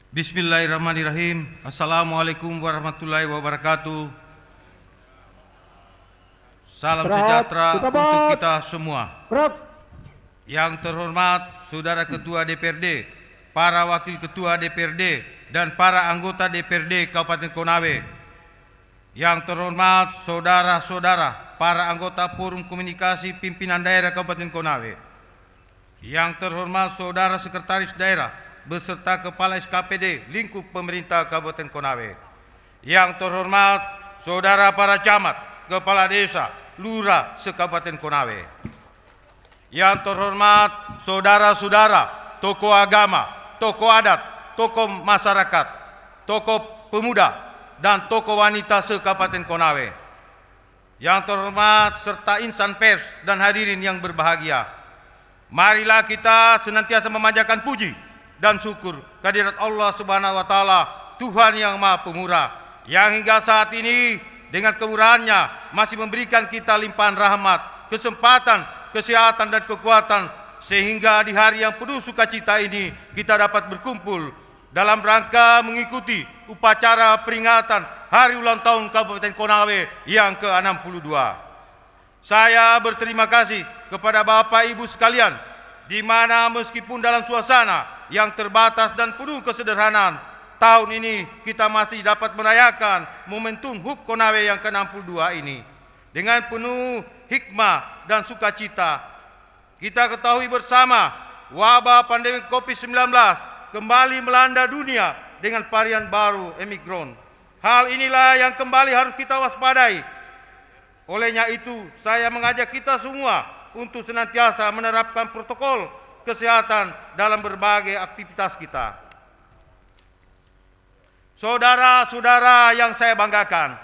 Bismillahirrahmanirrahim. Assalamualaikum warahmatullahi wabarakatuh. Salam sejahtera untuk kita semua. Yang terhormat Saudara Ketua DPRD, para Wakil Ketua DPRD, dan para anggota DPRD Kabupaten Konawe. Yang terhormat saudara-saudara, para anggota Forum Komunikasi Pimpinan Daerah Kabupaten Konawe. Yang terhormat Saudara Sekretaris Daerah beserta Kepala SKPD lingkup pemerintah Kabupaten Konawe. Yang terhormat Saudara para camat, Kepala Desa, Lurah se-Kabupaten Konawe. Yang terhormat saudara-saudara, tokoh agama, tokoh adat, tokoh masyarakat, tokoh pemuda, dan tokoh wanita se-Kabupaten Konawe. Yang terhormat serta insan pers dan hadirin yang berbahagia. Marilah kita senantiasa memanjatkan puji dan syukur kehadirat Allah Subhanahu wa taala, Tuhan yang Maha Pemurah, yang hingga saat ini dengan kemurahannya masih memberikan kita limpahan rahmat, kesempatan, kesehatan dan kekuatan, sehingga di hari yang penuh sukacita ini kita dapat berkumpul dalam rangka mengikuti upacara peringatan Hari Ulang Tahun Kabupaten Konawe yang ke-62. Saya berterima kasih kepada Bapak Ibu sekalian, di mana meskipun dalam suasana yang terbatas dan penuh kesederhanaan, tahun ini kita masih dapat merayakan momentum HUT Konawe yang ke-62 ini dengan penuh hikmah dan sukacita. Kita ketahui bersama wabah pandemi COVID-19 kembali melanda dunia dengan varian baru Omicron. Hal inilah yang kembali harus kita waspadai. Olehnya itu, saya mengajak kita semua untuk senantiasa menerapkan protokol kesehatan dalam berbagai aktivitas kita. Saudara-saudara yang saya banggakan,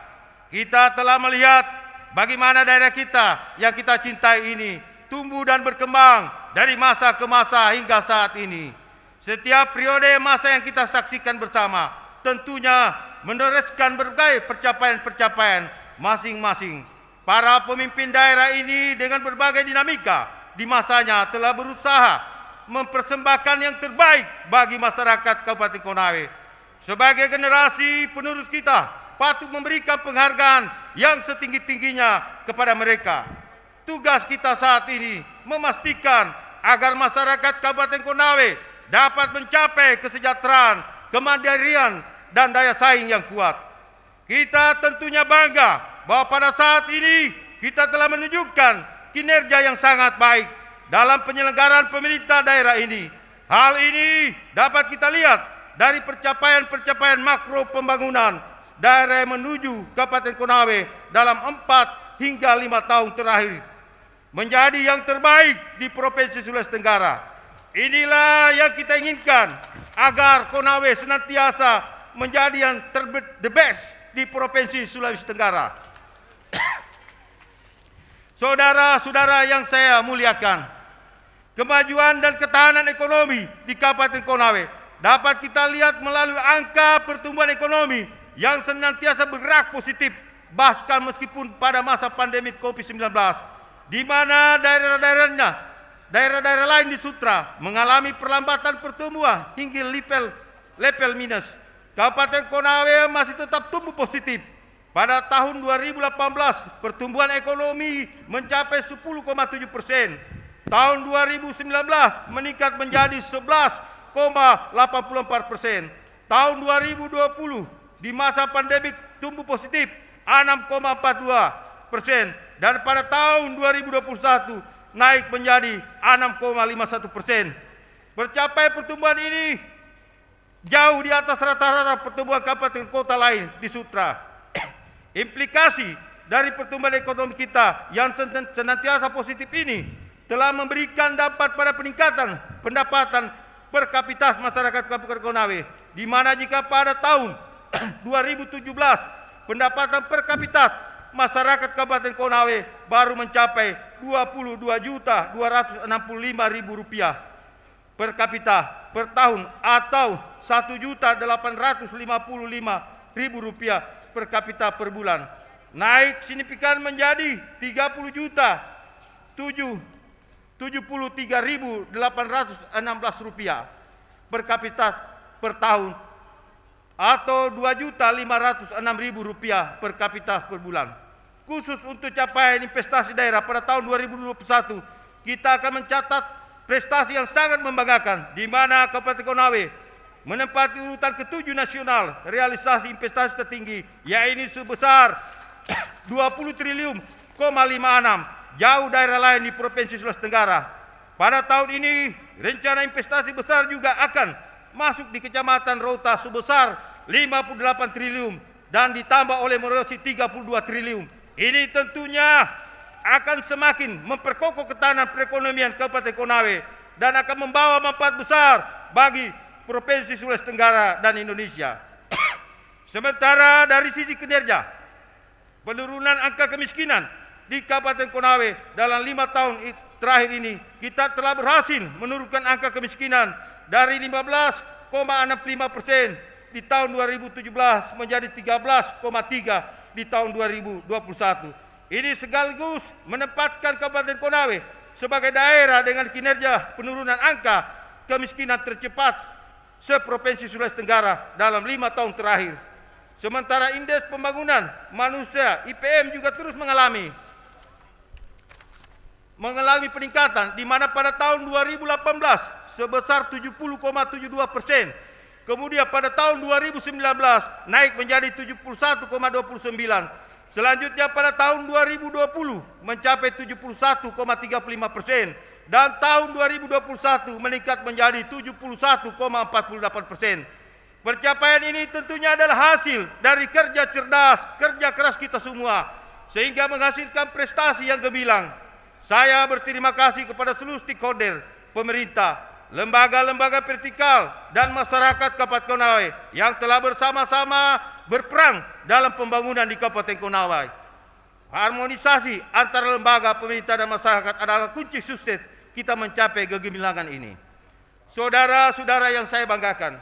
kita telah melihat bagaimana daerah kita yang kita cintai ini tumbuh dan berkembang dari masa ke masa hingga saat ini. Setiap periode masa yang kita saksikan bersama tentunya meneruskan berbagai pencapaian-pencapaian masing-masing. Para pemimpin daerah ini dengan berbagai dinamika di masanya telah berusaha mempersembahkan yang terbaik bagi masyarakat Kabupaten Konawe. Sebagai generasi penerus kita patut memberikan penghargaan yang setinggi-tingginya kepada mereka. Tugas kita saat ini memastikan agar masyarakat Kabupaten Konawe dapat mencapai kesejahteraan, kemandirian, dan daya saing yang kuat. Kita tentunya bangga bahwa pada saat ini kita telah menunjukkan kinerja yang sangat baik dalam penyelenggaraan pemerintah daerah ini. Hal ini dapat kita lihat dari pencapaian-pencapaian makro pembangunan daerah menuju Kabupaten Konawe dalam 4 hingga 5 tahun terakhir menjadi yang terbaik di Provinsi Sulawesi Tenggara. Inilah yang kita inginkan agar Konawe senantiasa menjadi yang the best di Provinsi Sulawesi Tenggara. Saudara-saudara yang saya muliakan, kemajuan dan ketahanan ekonomi di Kabupaten Konawe dapat kita lihat melalui angka pertumbuhan ekonomi yang senantiasa bergerak positif, bahkan meskipun pada masa pandemi COVID-19, di mana daerah-daerah lain di Sutra mengalami perlambatan pertumbuhan hingga level minus. Kabupaten Konawe masih tetap tumbuh positif. Pada tahun 2018, pertumbuhan ekonomi mencapai 10,7%. Tahun 2019 meningkat menjadi 11,84%. Tahun 2020 di masa pandemik tumbuh positif 6,42%. Dan pada tahun 2021 naik menjadi 6,51%. Bercapai pertumbuhan ini jauh di atas rata-rata pertumbuhan kabupaten kota lain di Sutra. Implikasi dari pertumbuhan ekonomi kita yang senantiasa positif ini telah memberikan dampak pada peningkatan pendapatan per kapita masyarakat Kabupaten Konawe, di mana jika pada tahun 2017 pendapatan per kapita masyarakat Kabupaten Konawe baru mencapai Rp22.265.000 per kapita per tahun atau Rp1.855.000 per kapita per bulan, naik signifikan menjadi Rp73.816 per kapita per tahun atau Rp2.506.000 per kapita per bulan. Khusus untuk capaian investasi daerah pada tahun 2021, kita akan mencatat prestasi yang sangat membanggakan, di mana Kabupaten Konawe menempati urutan ke-7 nasional realisasi investasi tertinggi, yaitu sebesar 20 triliun, 56, jauh daerah lain di Provinsi Sulawesi Tenggara. Pada tahun ini, rencana investasi besar juga akan masuk di Kecamatan Rota sebesar 58 triliun dan ditambah oleh Merosi 32 triliun. Ini tentunya akan semakin memperkokoh ketahanan perekonomian Kabupaten Konawe dan akan membawa manfaat besar bagi Provinsi Sulawesi Tenggara dan Indonesia. Sementara dari sisi kinerja, penurunan angka kemiskinan di Kabupaten Konawe dalam 5 tahun terakhir ini, kita telah berhasil menurunkan angka kemiskinan dari 15,65% di tahun 2017 menjadi 13,3% di tahun 2021. Ini sekaligus menempatkan Kabupaten Konawe sebagai daerah dengan kinerja penurunan angka kemiskinan tercepat se-Provinsi Sulawesi Tenggara dalam 5 tahun terakhir. Sementara indeks pembangunan manusia IPM juga terus mengalami peningkatan, di mana pada tahun 2018 sebesar 70,72%. Kemudian pada tahun 2019 naik menjadi 71,29%. Selanjutnya pada tahun 2020 mencapai 71,35%. Dan tahun 2021 meningkat menjadi 71,48%. Pencapaian ini tentunya adalah hasil dari kerja cerdas, kerja keras kita semua, sehingga menghasilkan prestasi yang gemilang. Saya berterima kasih kepada seluruh stakeholder, pemerintah, lembaga-lembaga vertikal, dan masyarakat Kabupaten Konawe yang telah bersama-sama berperang dalam pembangunan di Kabupaten Konawe. Harmonisasi antara lembaga, pemerintah, dan masyarakat adalah kunci sukses kita mencapai kegemilangan ini. Saudara-saudara yang saya banggakan,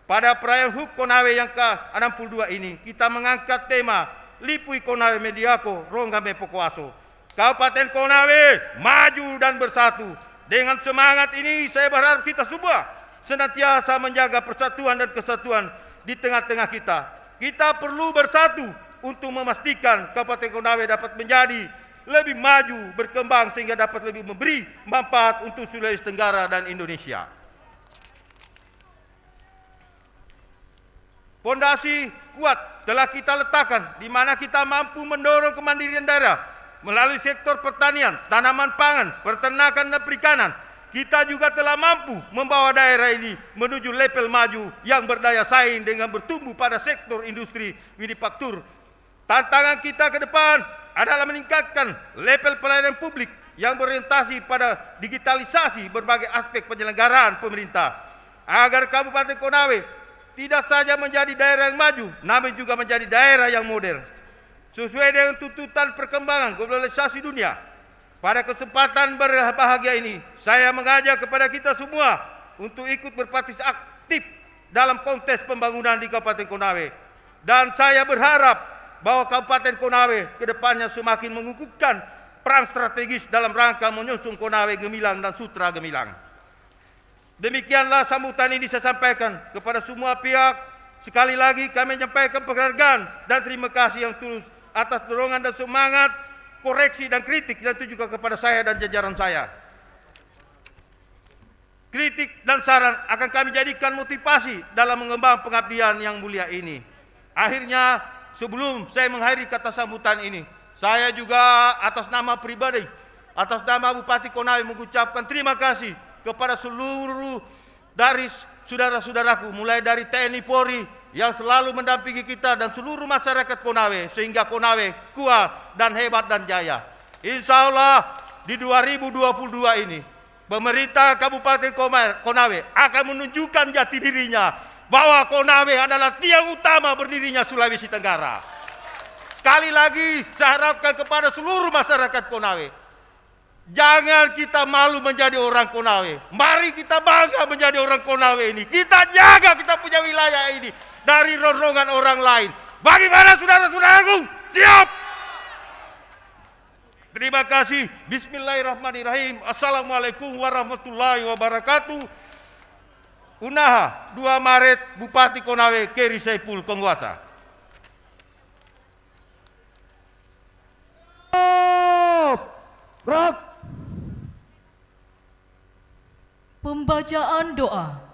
pada perayaan HUT Konawe yang ke-62 ini, kita mengangkat tema Lipui Konawe Mediako Ronggame Pokoaso. Kabupaten Konawe maju dan bersatu. Dengan semangat ini, saya berharap kita semua senantiasa menjaga persatuan dan kesatuan di tengah-tengah kita. Kita perlu bersatu untuk memastikan Kabupaten Konawe dapat menjadi lebih maju, berkembang, sehingga dapat lebih memberi manfaat untuk Sulawesi Tenggara dan Indonesia. Fondasi kuat telah kita letakkan, di mana kita mampu mendorong kemandirian daerah melalui sektor pertanian, tanaman pangan, peternakan, dan perikanan. Kita juga telah mampu membawa daerah ini menuju level maju yang berdaya saing dengan bertumbuh pada sektor industri manufaktur. Tantangan kita ke depan adalah meningkatkan level pelayanan publik yang berorientasi pada digitalisasi berbagai aspek penyelenggaraan pemerintah, agar Kabupaten Konawe tidak saja menjadi daerah yang maju, namun juga menjadi daerah yang modern, sesuai dengan tuntutan perkembangan globalisasi dunia. Pada kesempatan berbahagia ini, saya mengajak kepada kita semua untuk ikut berpartisipasi aktif dalam kontes pembangunan di Kabupaten Konawe. Dan saya berharap bahwa Kabupaten Konawe ke depannya semakin mengukuhkan peran strategis dalam rangka menyusun Konawe gemilang dan sutra gemilang. Demikianlah sambutan ini saya sampaikan kepada semua pihak. Sekali lagi kami menyampaikan penghargaan dan terima kasih yang tulus atas dorongan dan semangat, koreksi dan kritik yang ditujukan kepada saya dan jajaran saya. Kritik dan saran akan kami jadikan motivasi dalam mengembang pengabdian yang mulia ini. Akhirnya, sebelum saya mengakhiri kata sambutan ini, saya juga atas nama pribadi, atas nama Bupati Konawe mengucapkan terima kasih kepada seluruh dari saudara-saudaraku, mulai dari TNI Polri yang selalu mendampingi kita dan seluruh masyarakat Konawe, sehingga Konawe kuat dan hebat dan jaya. Insya Allah di 2022 ini, pemerintah Kabupaten Konawe akan menunjukkan jati dirinya bahwa Konawe adalah tiang utama berdirinya Sulawesi Tenggara. Sekali lagi saya harapkan kepada seluruh masyarakat Konawe, jangan kita malu menjadi orang Konawe. Mari kita bangga menjadi orang Konawe ini. Kita jaga kita punya wilayah ini dari ronrongan orang lain. Bagaimana saudara-saudaraku? Siap! Terima kasih. Bismillahirrahmanirrahim. Assalamualaikum warahmatullahi wabarakatuh. Unaha 2 Maret Bupati Konawe Keri Saipul Kongwata. Pembacaan doa.